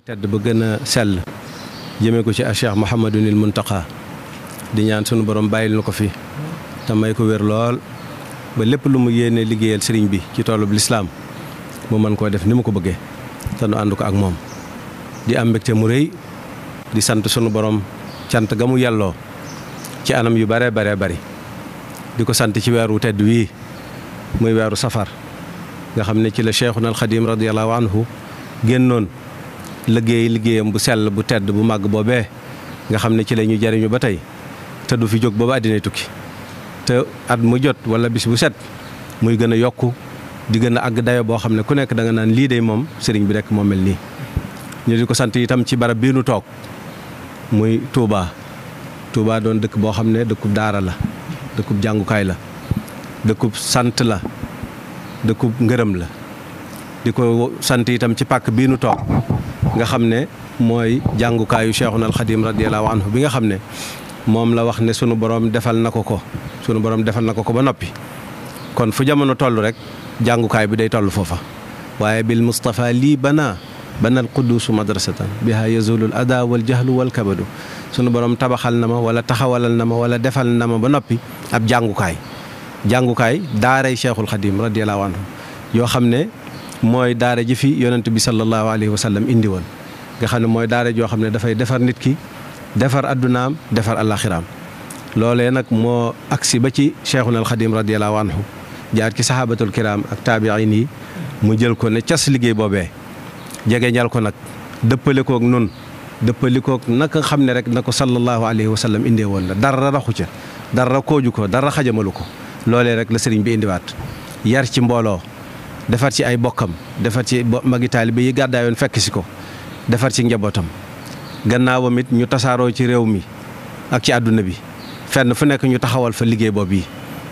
tedd ba gën a sell jëmee ko ci Cheikh Mouhamadoul Mountakha di ñaan sunu borom bàyyil na ko fi te may ko wér lool ba lépp lu mu yéene liggéeyal sëriñ bi ci toolub lislaam mu mën koo def ni mu ko bëggee te nu ànd ko ak moom di am mbégte mu rëy di sant sunu borom cant ga mu yelloo ci anam yu bare bari di ko sant ci weeru tedd wii muy weeru safar nga xam ne ci la Cheikhuna al Xadim radiyallahu anhu génnoon liggéeyam bu sell bu tedd bu màgg boobee nga xam ne ci la ñu jariñu ba tey te du fi jóg booba àddina tukki te at mu jot wala bis bu set muy gën a yokku di gën a àgg dayo boo xam ne ku nekk da nga naan lii de moom sëriñ bi rek moo mel nii. ñu di ko sant itam ci barab bii nu toog muy Touba doon dëkk boo xam ne dëkkub daara la dëkkub jàngukaay la dëkkub sant la dëkkub ngërëm la di ko sant itam ci pàkk bii nu toog nga xam ne mooy jàngukaayu Cheikhuna al Xadim radiyallahu anhu bi nga xam ne moom la wax ne sunu borom defal na ko ba noppi kon fu jamono toll rek jàngukaay bi day toll foofa waaye bil Mustafa lii banal quddus madrasatan biha yazulul ada wal jahlu wal kabadu sunu borom tabaxal na ma wala taxawalal na ma wala defal na ma ba noppi ab jàngukaay daaray Cheikhul Xadim radiyallahu anhu yoo xam ne mooy daara ji fi yonent bi sallallahu alayhi wa sallam indi woon nga xam ne mooy daara joo xam ne dafay defar nit ki defar addunaam defar alaxiraam loolee nag moo agsi ba ci Cheikhuna al Xadim radiyallahu anhu jaar ci sahabatul kiram ak taabiin yi mu jël ko ne cas liggéey boobee jegeñal ko nag dëppale koog nun dëppale koog naka xam ne rek na ko sallallahu alayhi wa sallam indee woon la dara raxu ca dara kooju ko dara xajamalu ko loolee rek la sëriñ bi indiwaat yar ci mbooloo defar ci ay bokkam defar ci magi taalibe yi gàddaayoon fekk si ko defar ci njabootam gannaawam it ñu tasaaroo ci réew mi ak ci àdduna bi fenn fu nekk ñu taxawal fa liggéey boobu yi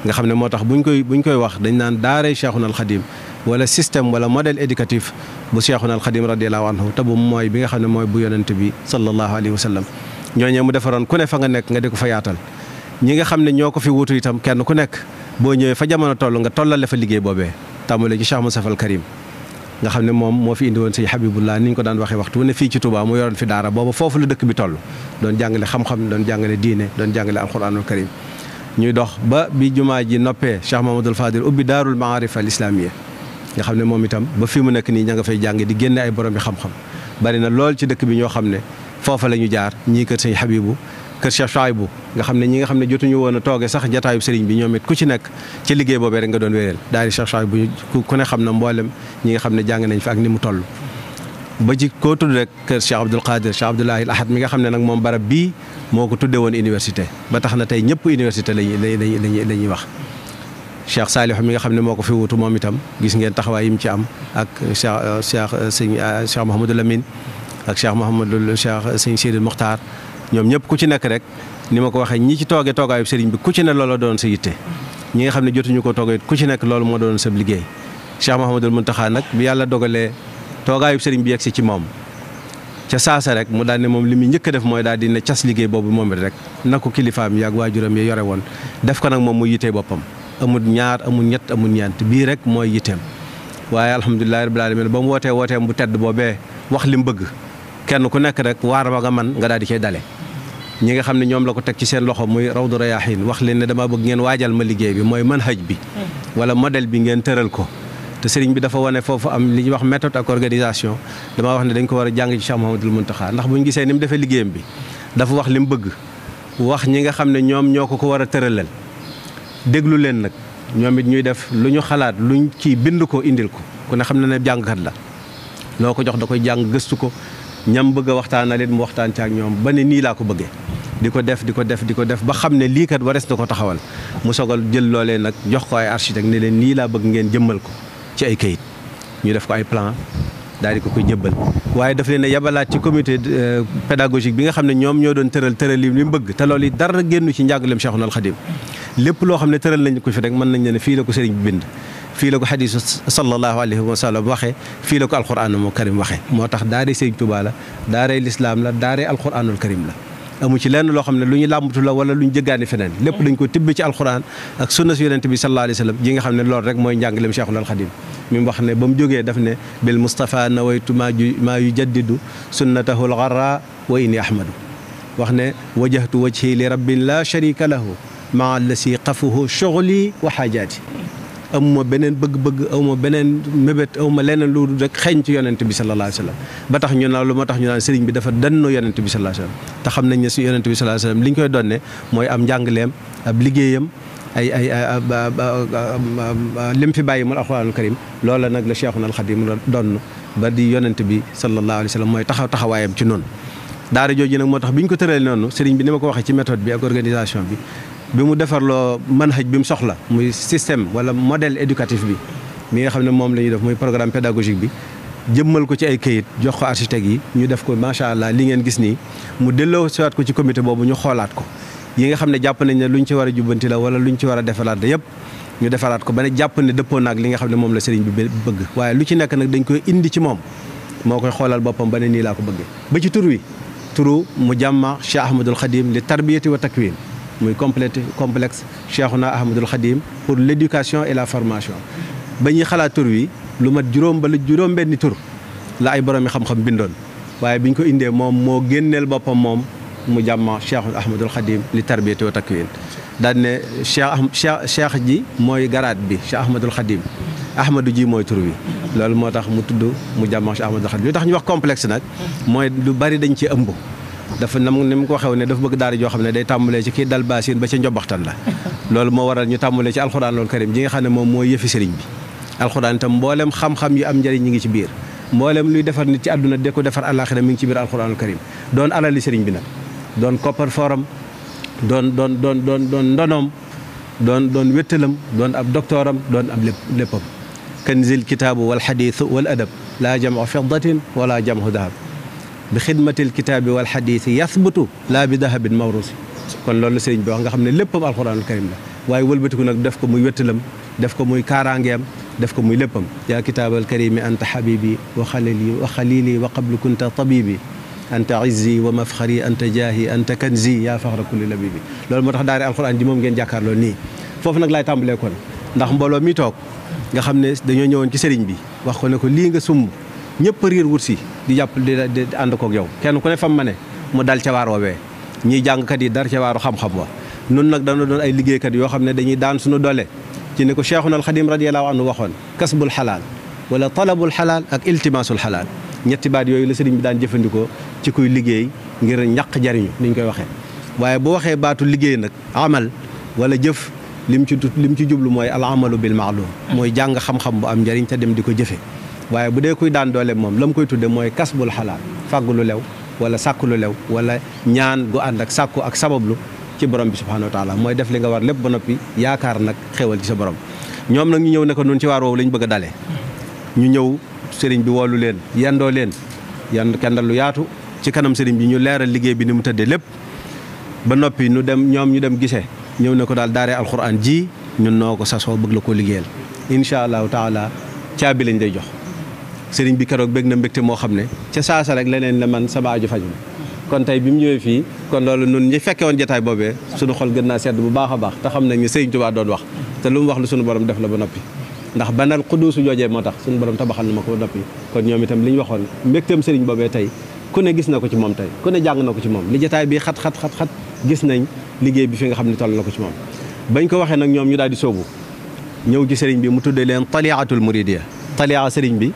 nga xam ne moo tax buñ koy wax dañ naan daaray Cheikhuna al Xadim wala système wala modèle éducatif bu Cheikhuna al Xadim radiyallahu anhu te bu mooy bi nga xam ne mooy bu yonent bi sallallahu alayhi wa sallam ñooñee mu defaroon ku ne fa nga nekk nga di ko fa yaatal ñi nga xam ne ñoo ko fi wutu itam kenn ku nekk boo ñëwee fa jamono toll nga tollale fa liggéey boobee tàmbale ci Cheikh Moustapha al Karim nga xam ne moom moo fi indi woon sëñ Habibullah ni ñu ko daan waxee waxtu wu ne fii ci Touba mu yoroon fi daara booba foofu la dëkk bi toll doon jàngale xam-xam doon jàngale diine doon jàngale alquranul karim ñuy dox ba bi jumaa ji noppee Cheikh Mahamadul Fadil ubbi daarul maarif al islamiyya nga xam ne moom itam ba fi mu nekk nii ña nga fay jàng di génne ay borom bi xam-xam bari na lool ci dëkk bi ñoo xam ne foofa la ñu jaar ñii kër sëñ Habibu kër Cheikh Chouaïbou nga xam ne ñi nga xam ne jotuñu woon a tooge sax jataayub sëriñ bi ñoom it ku ci nekk ci liggéey boobee rek nga doon wéyal daal di Cheikh Chouaïbou ku ne xam na mboolem ñi nga xam ne jàng nañ fi ak ni mu toll ba ci koo tudd rek kër Cheikh Abdoul Qadir Cheikh Abdoulahi Ahad mi nga xam ne nag moom barab bii moo ko tudde woon université ba tax na tey ñëpp université la ñuy wax Cheikh Saliou mi nga xam ne moo ko fi wutu moom itam gis ngeen taxawaay yi mu ci am ak Cheikh Mouhamadou Lamine ak Cheikh sëñ Sidil Mokhtar ñoom ñëpp ku ci nekk rek ni ma ko waxee ñi ci toogee toogaayu sëriñ bi ku ci ne loolu doon sa yitte ñi nga xam ne jotuñu ko toogee ku ci nekk loolu moo doon sa liggéey Cheikh Mouhamadoul Mountakha nag bi yàlla dogalee toogaayu sëriñ bi yegg si ci moom ca saasa rek mu daal ne moom li muy njëkk a def mooy daal di ne cas liggéey boobu moom it rek na ko kilifaam yi ak waajuram yi yore woon def ko nag moom mu yittee boppam amul ñaar amul ñett amul ñeent bii rek mooy yitteem waaye alhamdulilahi rabbil alamin ba mu wooteem bu tedd boobee wax li mu bëgg kenn ku nekk rek waar ba nga man nga daal di cay dale ñi nga xam ne ñoom la ko teg ci seen loxo muy rawdu rayaahin wax leen ne dama bëgg ngeen waajal ma liggéey bi mooy manhaj bi wala modèle bi ngeen tëral ko te sëriñ bi dafa wane foofu am li ñuy wax méthode ak organisation dama wax ne dañ ko war a jàng ci Cheikh Mouhamadoul Mountakha ndax bu ñu gisee ni mu defee liggéeyam bi dafa wax li mu bëgg wax ñi nga xam ne ñoom ñoo ko war a tëralal déglu leen nag ñoom it ñuy def lu ñu xalaat luñ ci bind ko indil ko ku ne xam na ne jàngkat la loo ko jox da koy jàng gëstu ko ñam bëgg a waxtaanal it mu waxtaan ci ak ñoom ba ne nii laa ko bëggee di ko def ba xam ne lii kat warees na ko taxawal mu sogal jël loolee nag jox ko ay architecte ne leen nii laa bëgg ngeen jëmmal ko ci ay kayit ñu def ko ay plan daal di ko koy jëbbal waaye daf leen a yabalaat ci comité pédagogique bi nga xam ne ñoom ñoo doon tëral li mu bëgg te loolu yi dara génnu ci njàngaleem Cheikhul Khadim lépp loo xam ne tëral nañ ko fi rek mën nañ ne fii la ko sëriñ bi bind fii la ko xadiisu sallallahu alayhi wa sallam waxee fii la ko alquranul karim waxee moo tax daaray sëriñ Touba la daaray lislaam la daaray alquranul karim la amu ci lenn loo xam ne lu ñu làmbatu la wala lu ñu jëggaani feneen lépp dañ ko tibbi ci alquran ak sunna si yonente bi sallallahu alayhi wa sallam ji nga xam ne loolu rek mooy njàngaleem Cheikhul Khadim mi mu wax ne ba mu jógee daf ne bil Mustafa nawaytu maa yujaddidu sunnatahu al-gharra wa inni Ahmadou wax ne wajjahtu wajhi li rabbin la sharika lahu maa allasi qafuhu shughli wa haajaati amuma beneen bëgg-bëgg awma beneen mébét awma leneen lu rek xeeñ ci yonent bi sallallahu alayhi wa sallam ba tax ñu naan lu ma tax ñu naan sëriñ bi dafa dannoo yonent bi sallallahu alayhi wa sallam te xam nañ ne si yonent bi sallallahu alayhi wa sallam li ñu koy donne mooy am njàngaleem ab liggéeyam lim fi bàyyi mu alxuraanul karim loola nag la Cheikhuna al Xadim donn ba di yonent bi sallallahu alayhi wa sallam mooy taxawaayam ci noonu daara jooju nag moo tax bi ñu ko tëralee noonu sëriñ bi ni ma ko waxee ci méthode bi ak organisation bi mu defarloo manhaj bi mu soxla muy système wala modèle éducatif bi mi nga xam ne moom la ñuy def muy programme pédagogique bi jëmmal ko ci ay këyit jox ko architecte yi ñu def ko macha allah li ngeen gis nii mu delloo siwaat ko ci comité boobu ñu xoolaat ko yi nga xam ne jàpp nañ ne luñ ci war a jubbanti la wala luñ ci war a defalaat da yëpp ñu defaraat ko ba ne jàpp ne dëppoo naag li nga xam ne moom la sëriñ bi bëgg waaye lu ci nekk nag dañ koy indi ci moom moo koy xoolal boppam ba ne nii laa ko bëggee ba ci tur wi turu mu jàmma Cheikh Ahmadul Khadim li tarbiyati wa takwin muy complexe Cheikhuna Ahmadul Khadim pour l'éducation et la formation ba ñuy xalaat tur wi lu mat juróom benni tur la ay borom yi xam-xam bindoon waaye biñ ko indee moom moo génneel boppam moom mu jàmma Cheikhuna Ahmadul Khadim li tarbiyati wa takwin daan ne cheikh ji mooy garaat bi Cheikh Ahmadul Khadim Ahmadou ji mooy tur wi loolu moo tax mu tudd mu jàmma Cheikh Ahmadul Khadim li tax ñu wax complexe nag mooy lu bari dañ ci ëmb dafa ni mu ko waxee ne dafa bëgg daara joo xam ne day tàmbalee ci kii dal baasin ba ca njobaxtan la loolu moo waral ñu tàmbalee ci alxuraanul karim ji nga xam ne moom mooy yëfi sëriñ bi alxuraan itam mboolem xam-xam yu am njëriñ ñi ngi ci biir mboolem luy defar nit ci àdduna de ko defar àllaaxira mi ngi ci biir alxuraanul karim doon alali sëriñ bi nag doon koppar forum doon ndonoom doon wéttalam doon ab doctoram doon ab léppam kanzil kitaabu wal xadiisu wal adab laa jamu fiddatin wala jamu dahab bi xidmatil kitaabi wal xadiisi yasbutu laa bi dahabin mawrusi kon loolu la sëriñ bi wax nga xam ne léppam alxuraanul karim la waaye wëlbatiku nag def ko muy wéttalam def ko muy kaaraangeem def ko muy léppam yaa kitaabal karimi anta habibi wa xalili wa qablu kunta tabibi anta izzi wa mafxari anta jaahi anta kanzi yaa faxra kulli labibi loolu moo tax daari alxuraan ji moom ngeen jàkkaarloo nii foofu nag laay tàmbalee kon ndax mbooloo mi toog nga xam ne dañoo ñëwoon ci sëriñ bi wax ko ne ko lii nga sumb ñëpp riir wut si di jàpp di ànd koog yow kenn ku ne fam ma ne mu dal ca waar woowee ñiy jàngkat yi dar ca waaru xam-xam wa nun nag dana doon ay liggéeykat yoo xam ne dañuy daan suñu doole ci ne ko Cheikhuna al Xadim radiyallahu anhu waxoon kasbul xalaal wala talabul xalaal ak iltimaasul xalaal ñetti baat yooyu la sëriñ bi daan jëfandikoo ci kuy liggéey ngir ñaq jariñu ni ñu koy waxee waaye bu waxee baatu liggéey nag amal wala jëf lim ci jublu mooy al amalu bil maalum mooy jàng xam-xam bu am njariñ te dem di ko jëfe waaye bu dee kuy daan doole moom la mu koy tudde mooy kasbul xalaal fàggu lu lew wala sàkku lu lew wala ñaan gu ànd ak sàkku ak sabablu ci borom bi subhanahu wa taala mooy def li nga war lépp ba noppi yaakaar nag xewal ci sa borom ñoom nag ñu ñëw ne ko nun ci waar woowu lañ bëgg a dale ñu ñëw sëriñ bi woolu leen yendoo leen kendal lu yaatu ci kanam sëriñ bi ñu leeral liggéey bi ni mu tëddee lépp ba noppi ñu dem gisee ñëw ne ko daal daaree alxuraan ji ñun noo ko sasoo bëgg la koo liggéeyal incha allahu taala caabi lañ day jox sëriñ bi keroog bëgg na mbégte moo xam ne ca saasa rek leneen la man sama aju faju kon tey bi mu ñëwee fii kon loolu nun ñi fekke woon jotaay boobee suñu xol gën naa sedd bu baax a baax te xam nañ ne sëriñ Touba doon wax te lu mu wax lu suñu borom def la ba noppi ndax banal xuduusu joojee moo tax suñu borom tabaxal na ma ko ba noppi kon ñoom itam li ñu waxoon mbégteem sëriñ boobee tey ku ne gis na ko ci moom tey ku ne jàng na ko ci moom li jotaay bi xat gis nañ liggéey bi fi nga xam ne toll na ko ci moom bañ ko waxee nag ñoom ñu daal di soobu ñëw ci sëriñ bi mu tuddee leen taliatul muridiya talia sëriñ bi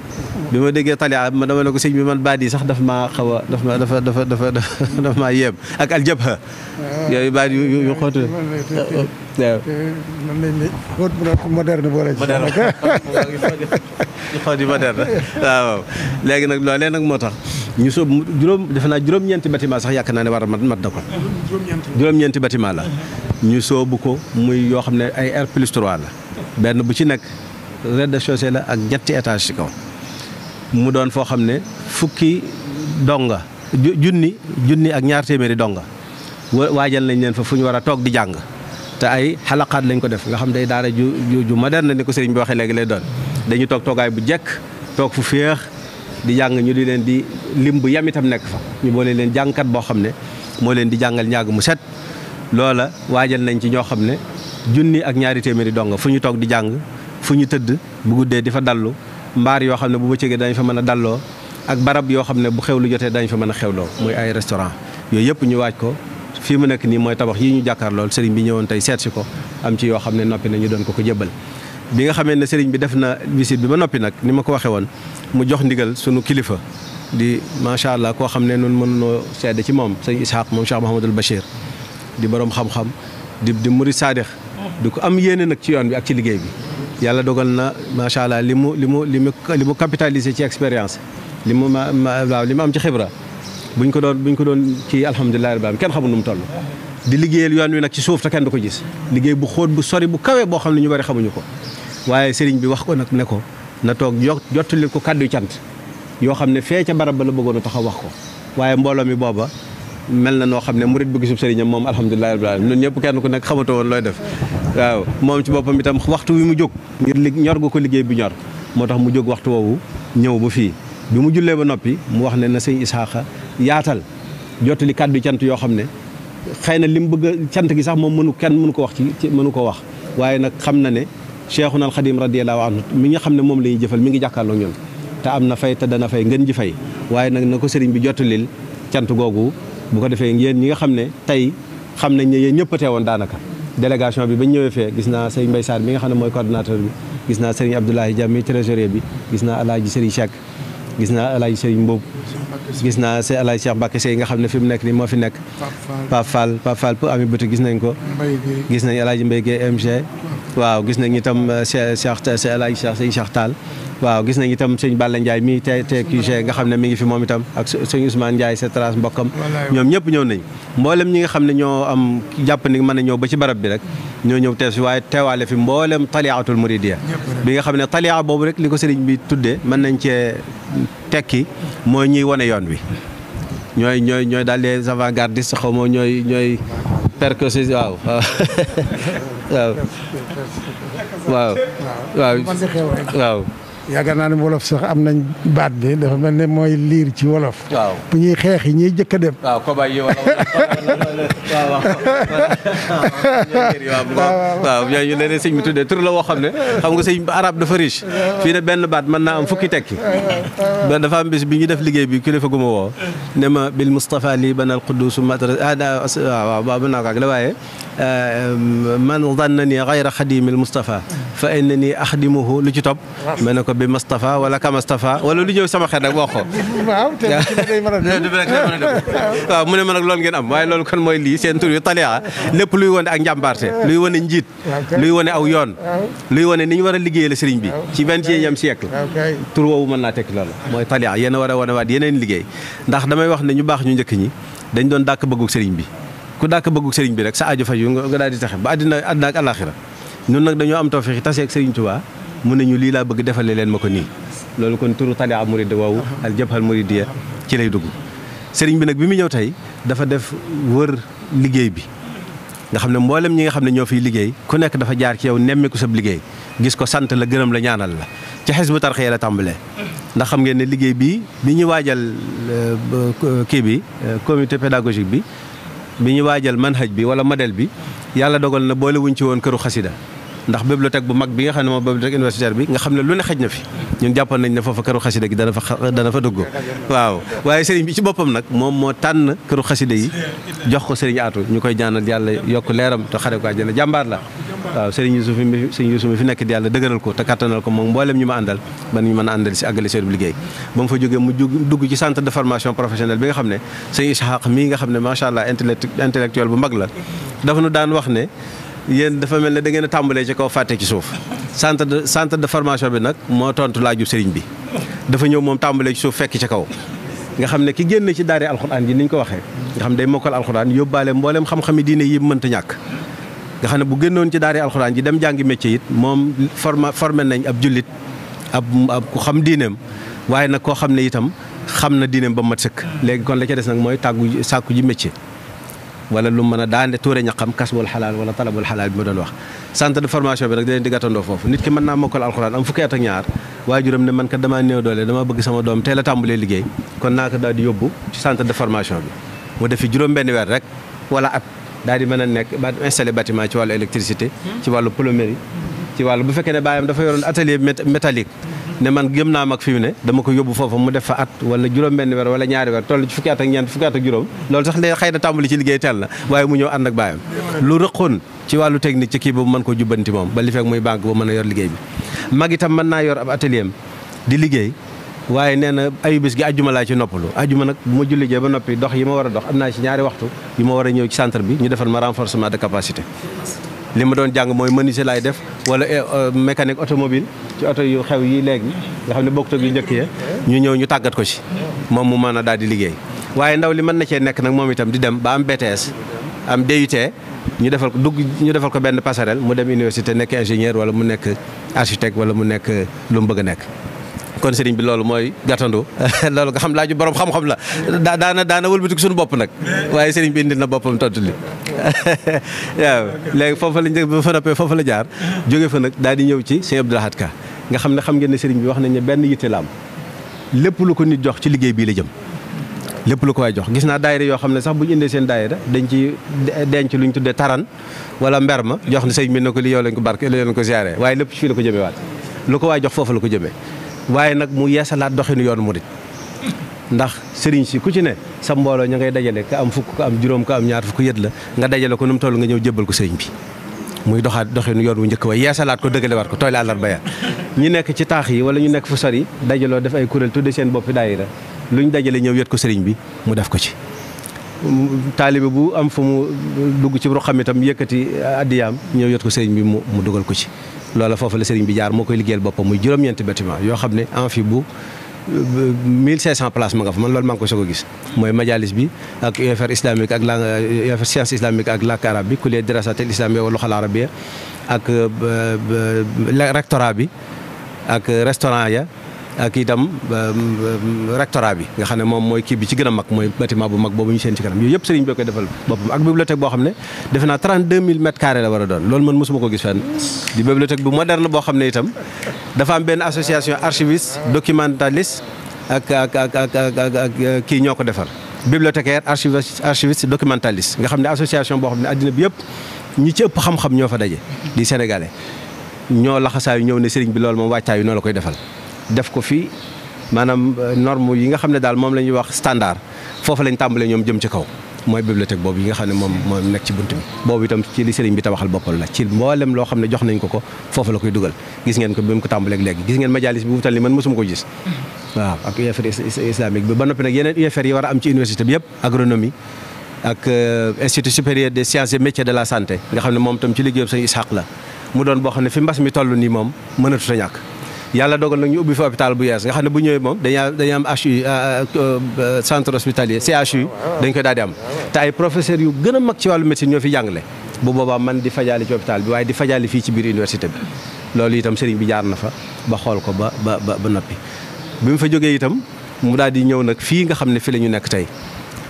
ma déggee talia ma dama ne ko sëriñ bi man baat yi sax daf maa xaw a dafa maa yéem ak aljabha yooyu baat yu xóotu waaw moderne boole xoot yi moderne waaw léegi nag loolee nag moo tax ñu soob defe naa juróom-ñeenti bâtiment sax yaakaar naa ne war a mat na ko juróom-ñeenti bâtiment la ñu soobu ko muy yoo xam ne ay R+3 la benn bu ci nekk rez-de-chaussée la ak ñetti étage ci kaw mu doon foo xam ne fukki donga junni ak ñaar téeméeri donga waajal nañ leen fa fu ñu war a toog di jàng te ay xalaqaat lañ ko def nga xam day daara ju moderne ni ko sëriñ bi waxee léegi lay doon dañu toog toogaay bu jekk toog fu féex di jàng ñu di leen di lim bu yam itam nekk fa ñu boole leen jàngkat boo xam ne moo leen di jàngal ñaag mu set loola waajal nañ ci ñoo xam ne junni ak ñaari téeméeri donga fu ñu toog di jàng fu ñu tëdd bu guddee di fa dallu mbaar yoo xam ne bu bëccëgee dañ fa mën a dalloo ak barab yoo xam ne bu xewlu jotee dañ fa mën a xewloo muy ay restaurant yooyu yëpp ñu waaj ko fii mu nekk nii mooy tabax yi ñu jàkkaar lool sëriñ bi ñëwoon tey seet si ko am ci yoo xam ne noppi na ñu doon ko jébbal bi nga xamee ne sëriñ bi def na visite bi ba noppi nag ni ma ko waxee woon mu jox ndigal sunu kilifa di macha allah koo xam ne noonu mënunoo seede ci moom sëñ Ishaq moom Cheikh Mouhamadul Bachir di borom xam-xam di murid saadix di ko am yéene nag ci yoon bi ak ci liggéey bi yàlla dogal na macha allah li mu capitalisé ci expérience li mu am ci xibra buñ ko doon ci alhamdulilah rabbil alamin kenn xamul nu mu toll. di liggéeyal yoon wi nag ci suuf te kenn du ko gis liggéey bu xóot bu sori bu kawe boo xam ne ñu bari xamuñu ko waaye sëriñ bi wax ko nag ne ko na toog jottali ko kàddu cant yoo xam ne fee ca barab ba la bëggoon a taxaw wax ko waaye mbooloo mi booba mel na noo xam ne murit bu gisub sëriñam moom alhamdulilah rabbil alamin ñun ñëpp kenn ku nekk xamatoo woon looy def waaw moom ci boppam itam waxtu wi mu jóg ngir ñor gu ko liggéey bi ñor moo tax mu jóg waxtu woowu ñëw ba fii bi mu jullee ba noppi mu wax ne na sëñ Isaaxa yaatal jottali kàddu cant yoo xam ne xëy na li mu bëgg cant gi sax moom kenn mënu ko wax ci mënu ko wax waaye nag xam na ne Cheikhuna al Xadim radiyallahu anhu mi nga xam ne moom la ñuy jëfal mi ngi jàkkaarloo ñun te am na fay te dana fay ngeen ji fay waaye nag na ko sëriñ bi jottalil cant googu bu ko defee yéen ñi nga xam ne tey xam nañ ne yéen ñëpp a teewoon daanaka délégation bi bañ ñëwee fee gis naa sëriñ Mbaye Sarr mi nga xam ne mooy coordonnateur bi gis naa sëriñ Abdoulaye Dia mi trésorier bi gis naa alaaji sëriñ Cheikh gis naa alaaji sëriñ Mboub gis naa se alaaji Cheikh Mbacke Sey nga xam ne fi mu nekk nii moo fi nekk Pape Fall pour ami bëti gis nañ ko gis nañ alaaji Mbaye Gueye MG waaw gis nañ itam Cheikh alaaji sëñ Cheikh Tall waaw gis nañ itam sëñ Balla Ndiaye mi TQG nga xam ne mi ngi fi moom itam ak sëñ Ousmane Ndiaye sa trace mbokkam ñoom ñëpp ñëw nañ mboolem ñi nga xam ne ñoo am jàpp ni mën a ñëw ba ci barab bi rek ñoo ñëw teew si waaye teewaale fi mboolem taliatul muridiya bi nga xam ne talia boobu rek li ko sëriñ bi tuddee mën nañ cee tekki mooy ñuy wane yoon wi ñooy daal les avant-gardistes xaw ma ñooy percossis waaw waaw yaakaar naa ne wolof sax am nañ baat bi dafa mel ne mooy liir ci wolof. waaw bu ñuy xeex yi ñuy jëkk a dem. waaw kobaay yi waaw ñooñu leneen sëñ bi tuddee tur la woo xam ne xam nga sëñ arab dafa riche fii ne benn baat mën naa am fukki tekki ba dafa am bis bi ñu def liggéey bi kilifa gu ma woo ne ma bil Mustafa lii banal quddus waaw mën naa ko ak la waaye man dannani gayra xadimil Mustafa fa innani axdimuhu lu ci topp ma ne ko bi Mustafa wala ka Mustafa wala lu ñëw sama xel rek wax ko waaw te day mën a waaw mu ne ma nag loolu ngeen am waaye loolu kon mooy lii seen tur yu talia lépp luy wane ak njàmbaarte luy wane njiit luy wane aw yoon luy wane ni ñu war a liggéeyal sëriñ bi ci 21e siècle tur woowu mën naa tekki loolu mooy talia yéen a war a wane waat yeneen liggéey ndax damay wax ne ñu baax ñu njëkk ñi dañ doon dàkk bëggug sëriñ bi ku dàkk bëggug sëriñ bi rek sa aajo faju nga daal di taxe ba àddina ak àllaaxira ñun nag dañoo am tawfeex taseeg sëriñ Touba mu ne ñu lii laa bëgg defale leen ma ko nii loolu kon turu talia murid woowu al jabhal muridiyya ci lay dugg sëriñ bi nag bi mu ñëw tey dafa def wër liggéey bi nga xam ne mboolem ñi nga xam ne ñoo fiy liggéey ku nekk dafa jaar ci yow nemmeeku sab liggéey gis ko sant la gërëm la ñaanal la ci Hizbut Tarqiyyah la tàmbalee ndax xam ngeen ne liggéey bi ñuy waajal kii bi comité pédagogique bi ñuy waajal manhaj bi wala modèle bi yàlla dogal na boole wuñ ci woon këru xasida ndax bibliothèque bu mag bi nga xam ne moom bibliothèque universitaire bi nga xam ne lu ne xëj na fi ñun jàppoon nañ ne foofa këru xasida gi dana fa dugg waaw waaye sëriñ bi ci boppam nag moom moo tànn këru xasida yi jox ko sëriñ Aatu ñu koy ñaanal yàlla yokk leeram te xare ko àjjana jàmbaar la waaw sëriñ Yuusuf mi fi nekk di yàlla dëgëral ko te kattanal ko moom mboolem ñu ma àndal ba ñu mën a àndal si àggale seen liggéey ba mu fa jógee mu dugg ci centre de formation professionnelle bi nga xam ne sëriñ Ishaq mii nga xam ne macha allah intellectuel bu mag la dafa nu daan wax ne yéen dafa mel ne da ngeen a tàmbalee ci kaw fàtte ci suuf centre de formation bi nag moo tontu laaju sëriñ bi dafa ñëw moom tàmbalee ci suuf fekk ci kaw nga xam ne ki génn ci daari alxuraan ji ni ñu ko waxee nga xam ne day mokkal alxuraan yóbbaale mboolem xam-xami diine yi mënta ñàkk nga xam ne bu génnoon ci daari alxuraan ji dem jàngi métier it moom formé nañ ab jullit ab ku xam diineem waaye nag koo xam ne itam xam na diineem ba mat sëkk léegi kon la ca des nag mooy sàkku ji métier wala lu mën a daande tuure ñaqam kasbul xalaal wala talabul xalaal bi ma doon wax centre de formation bi nag da leen di gàttandoo foofu nit ki mën naa mokkal alxuraan am fukki at ak ñaar waajuram ne man kat damaa néew doole dama bëgg sama doom teel a tàmbalee liggéey kon naa ko daal di yóbbu ci centre de formation bi mu def fi juróom-benn weer rek wala at daal di mën a nekk ba installé bâtiment ci wàllu électricité ci wàllu plomberie ci wàllu bu fekkee ne baayam dafa yoroon atelier métallique ne man gëm naa mag fi mu ne dama ko yóbbu foofa mu def fa at wala juróom-benn weer wala ñaari weer toll ci fukki at ak ñeent fukki at ak juróom loolu sax léegi xëy na tàmbali ci liggéey teel na waaye mu ñëw ànd ak baayam lu rëqoon ci wàllu technique ci kii boobu mën ko jubbanti moom ba li fekk muy banque ba mën a yor liggéey bi mag itam mën naa yor ab atelier am di liggéey waaye nee na ayubés gi ajjuma laa ci noppalu ajjuma nag bu ma jullijee ba noppi dox yi ma war a dox am naa ci ñaari waxtu yu ma war a ñëw ci centre bi ñu defal ma renforcement de capacité li ma doon jàng mooy menuisier laay def wala mécanique automobile ci oto yu xew yi léegi nga xam ne bokkut ak yu njëkk yi ñu ñëw ñu tàggat ko ci moom mu mën a daal di liggéey waaye ndaw li mën na cee nekk nag moom itam di dem ba am BTS am DUT ñu defal ko benn passerelle mu dem université nekk ingénieur wala mu nekk architecte wala mu nekk lu mu bëgg a nekk kon sëriñ bi loolu mooy gàttandu loolu nga xam laaju borom xam-xam la daana wëlbatiku suñu bopp nag waaye sëriñ bi indil na boppam tontu li waaw léegi foofa la njëkk ba fa noppee foofa la jaar jóge fa nag daal di ñëw ci sëñ Abdou Lahad Ka nga xam ne xam ngeen ne sëriñ bi wax nañ ne benn yitte la am lépp lu ko nit jox ci liggéey bii la jëm lépp lu ko waay jox gis naa daayira yoo xam ne sax bu ñu indee seen daayira dañ ci denc lu ñu tuddee taran wala mber ma jox ne sëñ bi ne ko li yow lañ ko barke li yow lañ ko ziaré waaye lépp fii la ko jëmee waat lu ko waay jox foofu la ko jëmee waaye nag mu yeesalaat doxinu yoonu murit ndax sëriñ si ku ci ne sa mbooloo ña ngay dajale ka am fukk ka am juróom ka am ñaar fukk yët la nga dajale ko nu mu toll nga ñëw jébbal ko sëriñ bi muy doxaat doxinu yoon wu njëkk wa yeesalaat ko dëggalewaat ko tooy la àllarba ya ñi nekk ci taax yi wala ñu nekk fu sori dajaloo def ay kuréel tudde seen boppi daayira lu ñu dajale ñëw yët ko sëriñ bi mu def ko ci taalibe bu am fu mu dugg ci roxam itam yëkkati addiyaam ñëw yët ko sëriñ bi mu dugal ko ci loola foofu la sëriñ bi jaar moo koy liggéeyal boppam muy juróom-ñeenti bâtiment yoo xam ne amphi bu 1500 places ma nga fa man loolu maa ngi ko soog a gis mooy majalis bi ak UFR islamique ak UFR science islamique ak làkk arab bi kulliyat dirasatil islamiyya wal lughal arabiyya ak rectorat bi ak restaurant ya ak itam rectorat bi nga xam ne moom mooy kii bi ci gën a mag mooy bâtiment bu mag boobu ñu seen ci kanam yooyu yëpp sëriñ bi koy defal boppam ak bibliothèque boo xam ne defe naa 32000 mètres carrés la war a doon loolu man mosuma ko gis fenn di bibliothèque bu moderne boo xam ne itam dafa am benn association archiviste documentaliste ak kii ñoo ko defar bibliothécaire archiviste documentaliste nga xam ne association boo xam ne addina bi yëpp ñi ci ëpp xam-xam ñoo fa daje di sénégalais ñoo laxasaayu ñëw ne sëriñ bi loolu moom wàccaayu noo la koy defal def ko fii maanaam norme yi nga xam ne daal moom la ñuy wax standard foofu lañ tàmbalee ñoom jëm ci kaw mooy bibliothèque boobu yi nga xam ne moom nekk ci bunt bi boobu itam ci li sëriñ bi tabaxal boppal la ci mboolem loo xam ne jox nañ ko foofu la koy dugal gis ngeen ko bi mu ko tàmbaleeg léegi gis ngeen majalis bi wutal ni man mosuma ko gis waaw ak UFR islamique bi ba noppi nag yeneen UFR yi war a am ci université bi yëpp agronomie ak institut supérieur des sciences et métiers de la santé nga xam ne moom itam ci liggéeyam sëñ Ishaq la mu doon boo xam ne fi mbas mi toll nii moom mënatut a ñàkk yàlla dogal nag ñu ubbi fi hôpital bu yees nga xam ne bu ñëwee moom dañuy am HU centre hospitalier CHU dañ koy daal di am te ay professeurs yu gën a mag ci wàllu médecine ñoo fi jàngale bu boobaa man di fajaali ci hôpital bi waaye di fajaali fii ci biir université bi loolu itam sëriñ bi jaar na fa ba xool ko ba noppi bi mu fa jógee itam mu daal di ñëw nag fii nga xam ne fi la ñu nekk tey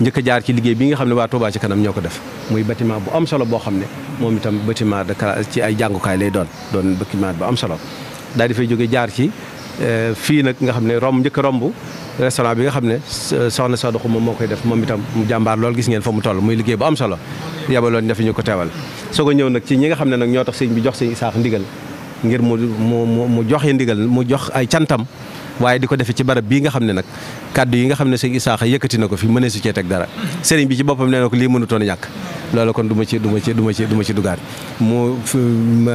njëkk a jaar ci liggéey bi nga xam ne waa Touba ci kanam ñoo ko def muy bâtiment bu am solo boo xam ne moom itam bâtiment de ci ay jàngukaay lay doon bâtiment bu am solo daal di fay jóge jaar ci fii nag nga xam ne njëkk a romb restaurant bi nga xam ne soxna Sow moom moo koy def moom itam mu jàmbaar lool gis ngeen fa mu toll muy liggéey bu am solo yabaloon dafa ñu ko teewal soog a ñëw nag ci ñi nga xam ne nag ñoo tax sëñ bi jox sëñ Isaax ndigal ngir mu joxe ndigal mu jox ay cantam waaye di ko defee ci barab bii nga xam ne nag kaddu yi nga xam ne sëñ Isaaxa yëkkati na ko fi mënee su cee teg dara sëriñ bi ci boppam nee na ko lii mënutoon a ñàkk loolu kon du ma ci dugaat mu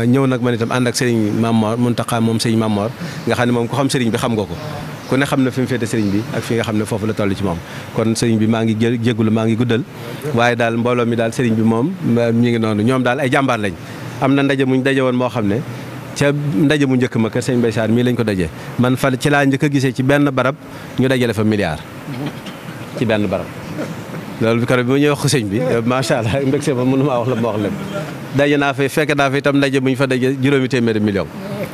ñëw nag man itam ànd ak sëriñ Mamor Muntaxa moom sëriñ Mamor nga xam ne moom ku xam sëriñ bi xam nga ko ku ne xam ne fi mu féete sëriñ bi ak fi nga xam ne foofu la toll ci moom kon sëriñ bi maa ngi jéggulu maa ngi guddal waaye daal mbooloo mi daal sëriñ bi moom mi ngi noonu ñoom daal ay jàmbaar lañ am na ndaje muñ daje woon moo xam ne ca ndaje mu njëkk ma kër sëñ Mbaye Sarr mii lañ ko dajee man fa ci laa njëkk a gisee ci benn barab ñu dajale fa milliard ci benn barab loolu bi keroog bi ma ñëw wax ko sëñ bi macha allah mbégte ma mënu maa wax la ma wax lépp daje naa fa fekk naa fa itam ndaje bu ñu fa daje 800 millions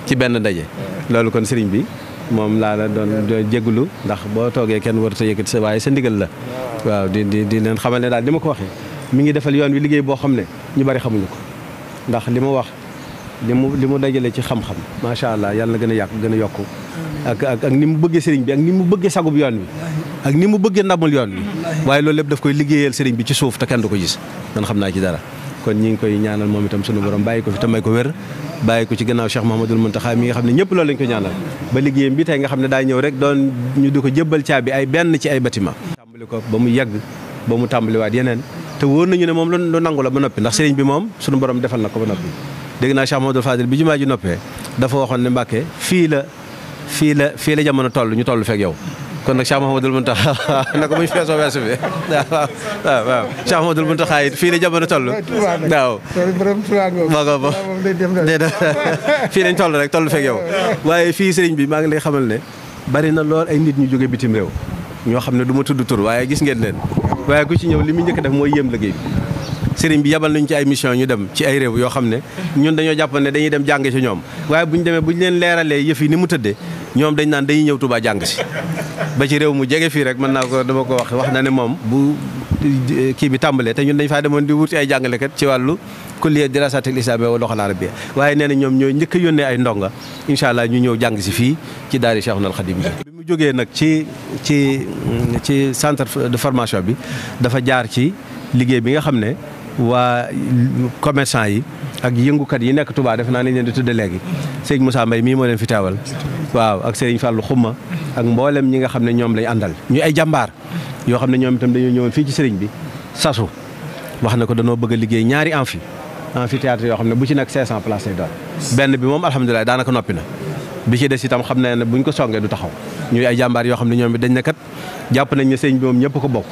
ci benn ndaje loolu kon sëriñ bi moom laa la doon jégalu ndax boo toogee kenn warut a yëkkati sa waaye sa ndigal la waaw di leen xamal ne daal ni ma ko waxee mi ngi defal yoon wi liggéey boo xam ne ñu bari xamuñu ko ndax li ma wax li mu dajale ci xam-xam macha allah yàlla na gën a yokku ak ni mu bëggee sëriñ bi ak ni mu bëggee sagub yoon wi ak ni mu bëggee ndamul yoon wi waaye loolu lépp daf koy liggéeyal sëriñ bi ci suuf te kenn du ko gis man xam naa ci dara kon ñi ngi koy ñaanal moom itam sunu borom bàyyi ko fi te may ko wér bàyyi ko ci gannaaw Cheikh Mouhamadoul Mountakha mi nga xam ne ñëpp loolu lañ ko ñaanal ba liggéeyam bi tey nga xam ne daa ñëw rek doon ñu di ko jébbal caabi ay benn ci ay bâtiment tàmbali ko ba mu yegg ba mu tàmbaliwaat yeneen te wóor nañu ne moom lu nangu la ba noppi ndax sëriñ bi moom sunu borom defal na ko ba noppi dégg naa Cheikh Mouhamadoul Fadil bi jumaa ji noppee dafa waxoon ne Mbàkke fii la jamono toll ñu toll fekk yow kon nag Cheikh Mouhamadoul Mountakha na ko buñ feesoo weesu bi waaw Cheikh Mouhamadoul Mountakha it fii la jamono toll waaw fii lañ toll rek toll fekk yow waaye fii sëriñ bi maa ngi lay xamal ne bari na lool ay nit ñu jóge bitim réew ñoo xam ne du ma tudd tur waaye gis ngeen leen waaye ku ci ñëw li mu njëkk def mooy yéem liggéey bi sëriñ bi yabal nañu ci ay mission ñu dem ci ay réew yoo xam ne ñun dañoo jàpp ne dañuy dem jàng ci ñoom waaye buñ demee buñ leen leeralee yëf yi ni mu tëddee ñoom dañ naan dañuy ñëw Touba jàng si ba ci réew mu jege fii rek mën naa ko dama ko wax na ne moom bu kii bi tàmbalee te ñun dañ faa demoon di wuti ay jàngalekat ci wàllu kulliya dirasatil islamiyya wa lughal arabiyya waaye nee na ñoom ñooy njëkk a yónnee ay ndonga incha allah ñu ñëw jàng si fii ci daari Cheikhul Khadim bi mu jógee nag ci centre de formation bi dafa jaar ci liggéey bi nga xam ne waa commerçant yi ak yëngukat yi nekk Touba def naa ne leen di tudde léegi sëñ Moussa Mbaye mii moo leen fi teewal waaw ak Serigne Fallou Xuma ak mboolem ñi nga xam ne ñoom lañ àndal ñu ay jàmbaar yoo xam ne ñoom itam dañoo ñëwoon fii ci Serigne bi sasu wax na ko danoo bëgg a liggéey ñaari amphithéâtre yoo xam ne bu ci nekk 500 places lay doon benn bi moom alhamdulilah daanaka noppi na bi ci des itam xam ne buñ ko songee du taxaw ñuy ay jàmbaar yoo xam ne ñoom it dañ ne kat jàpp nañ ne sëriñ bi moom ñëpp ko bokk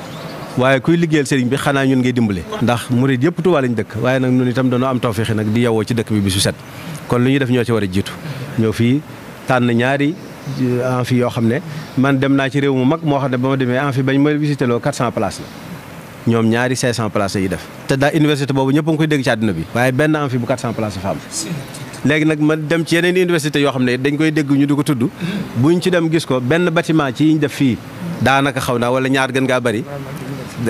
waaye kuy liggéeyal sëriñ bi xanaa ñun ngay dimbale ndax murid yëpp Touba lañ dëkk waaye nag ñun itam dañoo am tawfeex nag di yewoo ci dëkk bi bisu set kon lu ñuy def ñoo ci war a jiitu ñëw fii tànn ñaari amphi yoo xam ne man dem naa ci réew mu mag moo xam ne ba ma demee amphi bañ ma visité loo 400 places la ñoom ñaari 500 places yi def te daa université boobu ñëpp a ngi koy dégg ci àddina bi waaye benn amphi bu 400 places fa am léegi nag ma dem ci yeneen université yoo xam ne dañ koy dégg ñu di ko tudd buñ ci dem gis ko benn bâtiment ci yiñ def fii daanaka xaw naa wala ñaar gën ngaa bari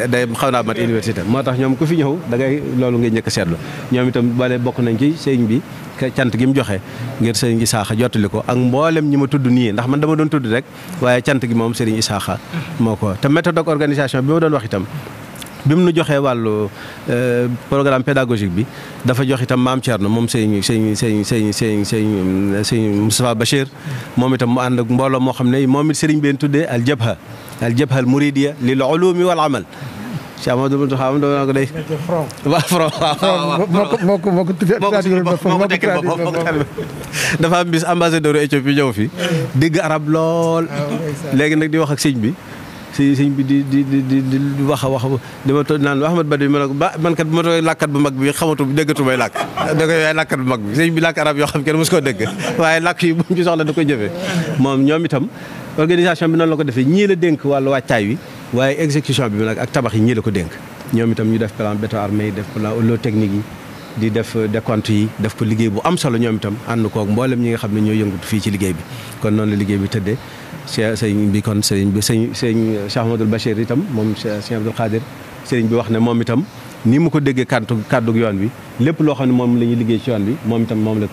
day xaw naa mat université moo tax ñoom ku fi ñëw da ngay loolu ngay njëkk a seetlu ñoom itam bale bokk nañ ci sëñ bi cant gi mu joxe ngir sëriñ Isaaxa jottali ko ak mboolem ñi ma tudd nii ndax man dama doon tudd rek waaye cant gi moom sëriñ Isaaxa moo ko te méthode d'organisation bi ma doon wax itam bi mu nu joxee wàllu programme pédagogique bi dafa jox itam maam Thierno moom sëñ Moustapha Bachir moom itam mu ànd ak mbooloo moo xam ne moom it sëriñ been tuddee al jabha al muridiya lil ulumi wal amal Cheikh Ahmadou Mountakha am dama ko day waaw from moo ko tekkil boppam dafa am bis ambassadeur Éthiopie ñëw fi dégg arab lool léegi nag di wax ak sëñ bi sëñ bi di wax a wax dama toog naan Ahmad Badawi ma ne ko man kat bu ma toog làkkat bu mag bi xamatu déggatu may làkk da koy yaay làkkat bu mag bi sëñ bi làkk arab yoo xam kenn mos koo dégg waaye làkk yi bu mu ci soxla da koy jëfee moom ñoom itam organisation bi noonu la ko defee ñii la dénk wàllu wàccaay wi waaye exécution bi nag ak tabax yi ñii la ko dénk ñoom itam ñu def plan béton armé yi def plan lot technique yi di def décompte yi def ko liggéey bu am solo ñoom itam ànd koog mboolem ñi nga xam ne ñoo yëngutu fii ci liggéey bi kon noonu la liggéey bi tëddee sëriñ bi kon sëriñ Cheikh Ahmadou Bachir itam moom Cheikh Abdoul Khadir sëriñ bi wax ne moom itam ni mu ko déggee kàddug yoon bi lépp loo xam ne moom la ñuy liggéey ci yoon bi moom itam moom la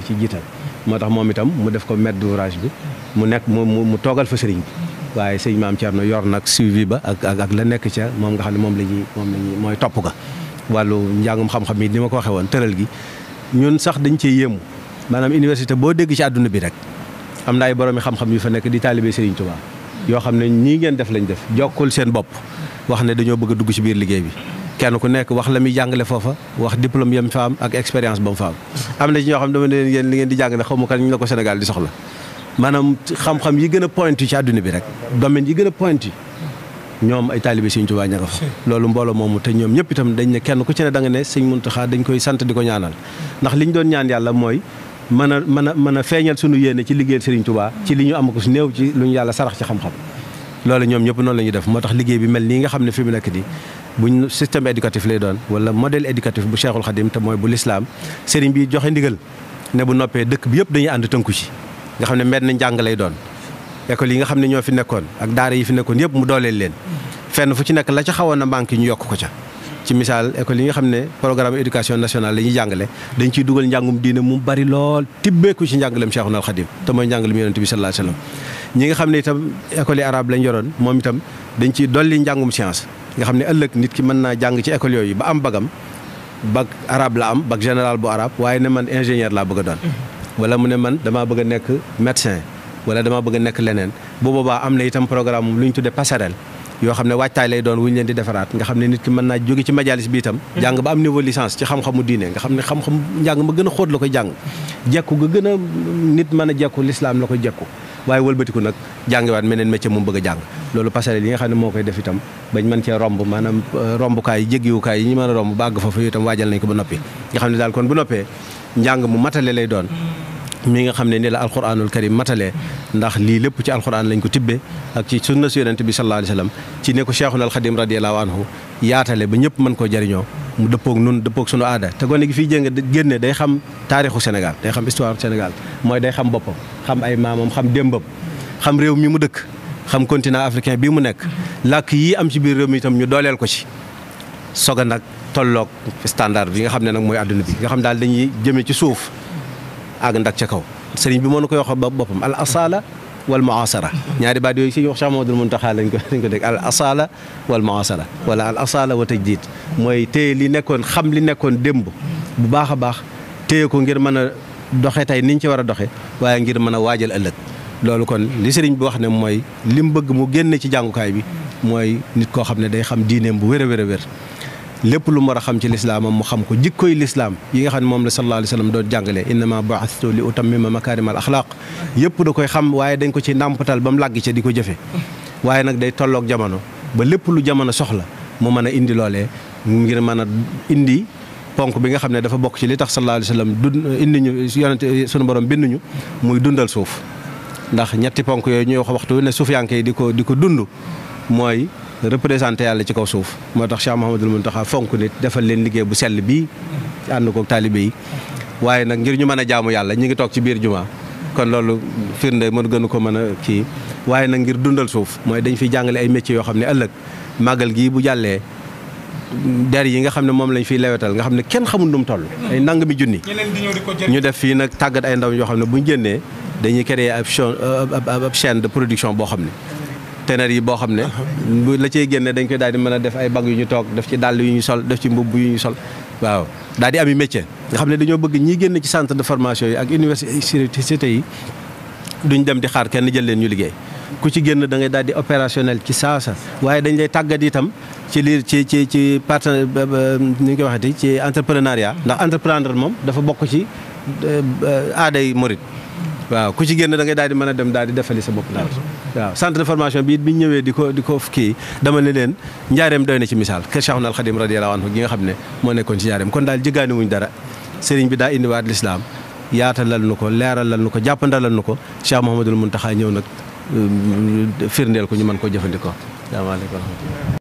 ci jiital moo tax moom itam mu def ko maître d'ouvrage bi mu nekk mu toogal fa sëriñ bi waaye sëriñ Maam Thierno yor nag suivi ba ak la nekk ca moom nga xam ne moom la ñuy mooy topp ga wàllu njàngum xam-xam yi ni ma ko waxee woon tëral gi ñun sax dañ cee yéemu maanaam université boo dégg ci àdduna bi rek am na ay borom yi xam-xam yu fa nekk di taalibe Serigne Touba yoo xam ne ñii ngeen def lañ def jokkul seen bopp wax ne dañoo bëgg a dugg ci biir liggéey bi kenn ku nekk wax la muy jàngale foofa wax diplôme yam fa am ak expérience ba mu fa am na ci ñoo xam dama ne yéen li ngeen di jàngale xaw ma kan ñu la ko Sénégal di soxla maanaam xam-xam yi gën a pointu ci àdduna bi rek domaine yi gën a pointu ñoom ay taalibe Serigne Touba ña nga fa loolu mbooloo moomu te ñoom ñëpp itam dañ ne kenn ku ci ne da nga ne Serigne Mountakha dañ koy sant di ko ñaanal ndax liñ doon ñaan yàlla mooy mën a feeñal sunu yéene ci liggéeyal Serigne Touba ci li ñu am ko su néew ci lu ñu yàlla sarax ci xam-xam loolu ñoom ñëpp noonu la ñuy def moo tax liggéey bi mel nii nga xam ne fi mu nekk nii buñ système éducatif lay doon wala modèle éducatif bu Cheikhul Khadim te mooy bu l'islam Serigne bi joxe ndigal ne bu noppee dëkk bi yëpp dañuy ànd tënku ci nga xam ne mbenn njàng lay doon école yi nga xam ne ñoo fi nekkoon ak daara yi fi nekkoon yëpp mu dooleel leen fenn fu ci nekk la ca xawoon a manqué ñu yokk ko ca ci misaal école yi nga xam ne programme éducation nationale la ñuy jàngale dañ ciy dugal njàngum diine mu bari lool tibbeeku ci njàngalem Cheikhul Khadim te mooy njàngalem Yonent bi sallallahu alayhi wasallam ñi nga xam ne itam école yi arabe lañ yoroon moom itam dañ ciy dolli njàngum science nga xam ne ëllëg nit ki mën naa jàng ci école yooyu ba am bagam bac arabe la am bac général bu arabe waaye ne man ingénieur laa bëgg a doon wala mu ne man damaa bëgg a nekk médecin wala damaa bëgg a nekk leneen bu boobaa am na itam programme lu ñu tuddee passerelle yoo xam ne waajtaay lay doon wu ñu leen di defaraat nga xam ne nit ki mën naa jóge ci majalis bi itam jàng ba am niveau licence ci xam-xamu diine nga xam ne xam-xam njàng ma gën a xóot la koy jàng jekku ga gën a nit mën a jekku l'islam la koy jekku waaye wëlbatiku nag jàngiwaat meneen métier mu bëgg a jàng loolu passerelle yi nga xam ne moo koy def itam bañ mën cee romb maanaam rombukaay yi jéggiwukaay yi ñu mën a romb ba àgg foofu itam waajal nañ ko ba noppi nga xam ne daal kon bu noppee njàng mu matale lay doon mi nga xam ne ni la alquranul karim matalee ndax lii lépp ci alquran lañ ko tibbee ak ci sunna su yonent bi sallallahu alayhi wasallam ci ne ko cheikhul alxadim radiyallahu anhu yaatale ba ñëpp mën koo jariñoo mu dëppoog nun dëppoog sunu aada te gone gi fii génne day xam taarixu Sénégal day xam histoire Sénégal mooy day xam boppam xam ay maamam xam démbam xam réew mi mu dëkk xam continent africain bii mu nekk làkk yii am ci biir réew mi itam ñu dooleel ko ci soga nag tolloog standard bi nga xam ne nag mooy àdduna bi nga xam daal dañuy jëmee ci suuf àgg ndak ca kaw sëriñ bi moo na koy wax boppam al asala wal muasara ñaari baat yooyu si wax Cheikh Ahmadou Muntaxa lañ ko dégg al asala wal muasara wala al asala wa tajdid mooy téye li nekkoon xam li nekkoon démb bu baax a baax téye ko ngir mën a doxe tey niñ ci war a doxe waaye ngir mën a waajal ëllëg loolu kon li sëriñ bi wax ne mooy li mu bëgg mu génne ci jàngukaay bi mooy nit koo xam ne day xam diineem bu wér a wér a wér lépp lu mu war a xam ci lislaamam mu xam ko jikkoy lislaam yi nga xam ne moom la sallallahu alayhi wa sallam doon jàngalee innama bu'ithtu li utammima makarimal axlaaq yëpp da koy xam waaye dañ ko ci nàmpatal ba mu làgg ca di ko jëfe waaye nag day tolloog jamono ba lépp lu jamono soxla mu mën a indi loolee ngir mën a indi ponk bi nga xam ne dafa bokk ci li tax sallallahu alayhi wa sallam dund indi ñu yonente sunu borom binduñu muy dundal suuf ndax ñetti ponk yooyu ñuy wax waxtu ne suufiyanke yi di ko dund mooy représenté yàlla ci kaw suuf moo tax Cheikh Mouhamadoul Mountakha fonk nit defal leen liggéey bu sell bii ànd koog taalibe yi waaye nag ngir ñu mën a jaamu yàlla ñi ngi toog ci biir jumaa kon loolu firnde mën gënu ko mën a kii waaye nag ngir dundal suuf mooy dañ fiy jàngale ay métiers yoo xam ne ëllëg màggal gii bu jàllee der yi nga xam ne moom lañ fiy lewetal nga xam ne kenn xamul nu mu toll ay nangami junni ñu def fii nag tàggat ay ndaw yoo xam ne buñ génnee dañuy créer ab chaîne de production boo xam ne teneer yi boo xam ne la cey génne dañ koy daal di mën a def ay bag yu ñu toog def ci dàll yu ñu sol def ci mbubb yu ñu sol waaw daal di ami métier nga xam ne dañoo bëgg ñi génn ci centre de formation yi ak université yi duñ dem di xaar kenn jël leen ñu liggéey ku ci génn da ngay daal di opérationnel ci saasa waaye dañ lay tàggat itam ci lii ci partenaire ni ñu koy waxati ci entrepreneuriat ndax entreprendre moom dafa bokk ci aaday murit waaw ku ci génn da ngay daal di mën a dem daal di defali sa bopp daal waaw centre de formation bi bi ñu ñëwee di ko kii dama ne leen njaareem doy na ci misaal kër Cheikhul al Khadim radiyallahu anhu gi nga xam ne moo nekkoon ci njaareem kon daal jëggaani wuñ dara sëriñ bi daa indiwaat lislaam yaatalal nu ko leeralal nu ko jàppandalal nu ko Cheikh Mouhamadoul Mountakha ñëw nag firndeel ko ñu mën koo jëfandikoo. salaamaaleykum.